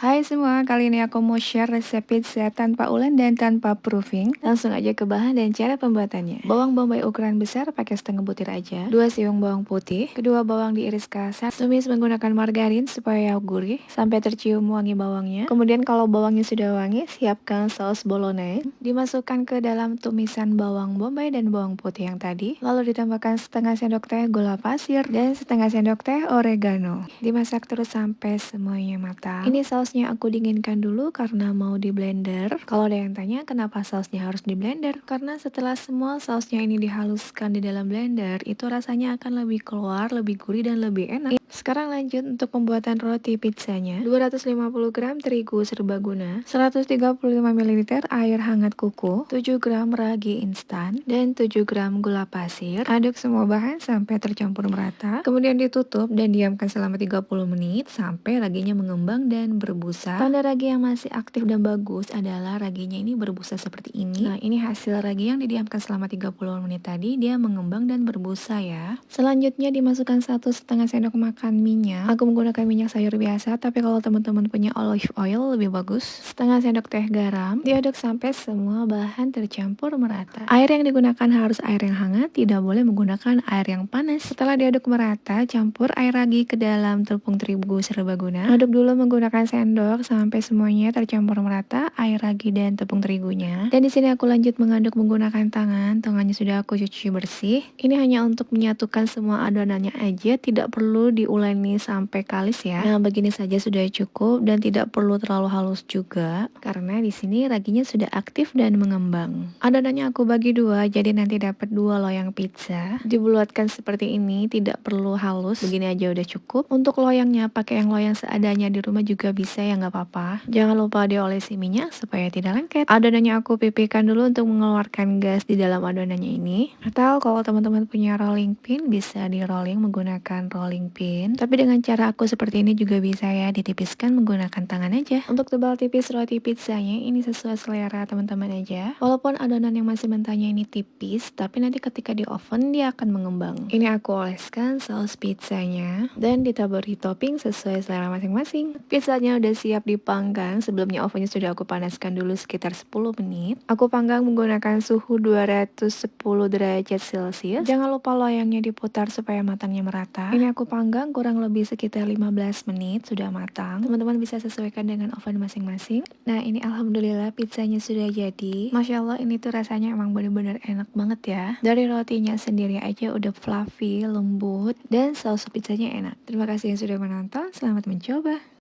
Hai semua, kali ini aku mau share resep pizza tanpa ulen dan tanpa proofing. Langsung aja ke bahan dan cara pembuatannya. Bawang bombay ukuran besar pakai setengah butir aja. 2 siung bawang putih, kedua bawang diiris kasar. Tumis menggunakan margarin supaya gurih sampai tercium wangi bawangnya. Kemudian kalau bawangnya sudah wangi, siapkan saus bolognese. Dimasukkan ke dalam tumisan bawang bombay dan bawang putih yang tadi. Lalu ditambahkan setengah sendok teh gula pasir dan setengah sendok teh oregano. Dimasak terus sampai semuanya matang. Ini sausnya aku dinginkan dulu karena mau di blender. Kalau ada yang tanya kenapa sausnya harus di blender, karena setelah semua sausnya ini dihaluskan di dalam blender, itu rasanya akan lebih keluar, lebih gurih dan lebih enak. Sekarang lanjut untuk pembuatan roti pizzanya. 250 gram terigu serbaguna, 135 ml air hangat kuku, 7 gram ragi instan, dan 7 gram gula pasir. Aduk semua bahan sampai tercampur merata. Kemudian ditutup dan diamkan selama 30 menit sampai raginya mengembang dan berbusa. Tanda ragi yang masih aktif dan bagus adalah raginya ini berbusa seperti ini. Nah, ini hasil ragi yang didiamkan selama 30 menit tadi, dia mengembang dan berbusa ya. Selanjutnya dimasukkan 1,5 sendok makan minyak. Aku menggunakan minyak sayur biasa, tapi kalau teman-teman punya olive oil lebih bagus. Setengah sendok teh garam. Diaduk sampai semua bahan tercampur merata. Air yang digunakan harus air yang hangat, tidak boleh menggunakan air yang panas. Setelah diaduk merata, campur air ragi ke dalam tepung terigu serbaguna. Aduk dulu menggunakan sendok sampai semuanya tercampur merata air ragi dan tepung terigunya. Dan di sini aku lanjut mengaduk menggunakan tangan. Tangannya sudah aku cuci bersih. Ini hanya untuk menyatukan semua adonannya aja, tidak perlu diuleni sampai kalis ya. Nah, begini saja sudah cukup dan tidak perlu terlalu halus juga karena di sini raginya sudah aktif dan mengembang. Adonannya aku bagi dua, jadi nanti dapat dua loyang pizza. Dibulatkan seperti ini, tidak perlu halus. Begini aja udah cukup. Untuk loyangnya pakai yang loyang seadanya di rumah juga bisa ya, nggak apa-apa. Jangan lupa diolesi minyak supaya tidak lengket. Adonannya aku pipihkan dulu untuk mengeluarkan gas di dalam adonannya ini. Atau kalau teman-teman punya rolling pin, bisa di rolling menggunakan rolling pin. Tapi dengan cara aku seperti ini juga bisa ya, ditipiskan menggunakan tangan aja. Untuk tebal tipis roti pizzanya ini sesuai selera teman-teman aja. Walaupun adonan yang masih mentahnya ini tipis, tapi nanti ketika di oven dia akan mengembang. Ini aku oleskan saus pizzanya dan ditaburi topping sesuai selera masing-masing. Pizzanya udah siap dipanggang. Sebelumnya ovennya sudah aku panaskan dulu sekitar 10 menit. Aku panggang menggunakan suhu 210 derajat Celcius. Jangan lupa loyangnya diputar supaya matangnya merata. Ini aku panggang kurang lebih sekitar 15 menit sudah matang. Teman-teman bisa sesuaikan dengan oven masing-masing. Nah, ini alhamdulillah pizzanya sudah jadi. Masya Allah, ini tuh rasanya emang bener-bener enak banget ya. Dari rotinya sendiri aja udah fluffy, lembut, dan saus pizzanya enak. Terima kasih yang sudah menonton. Selamat mencoba.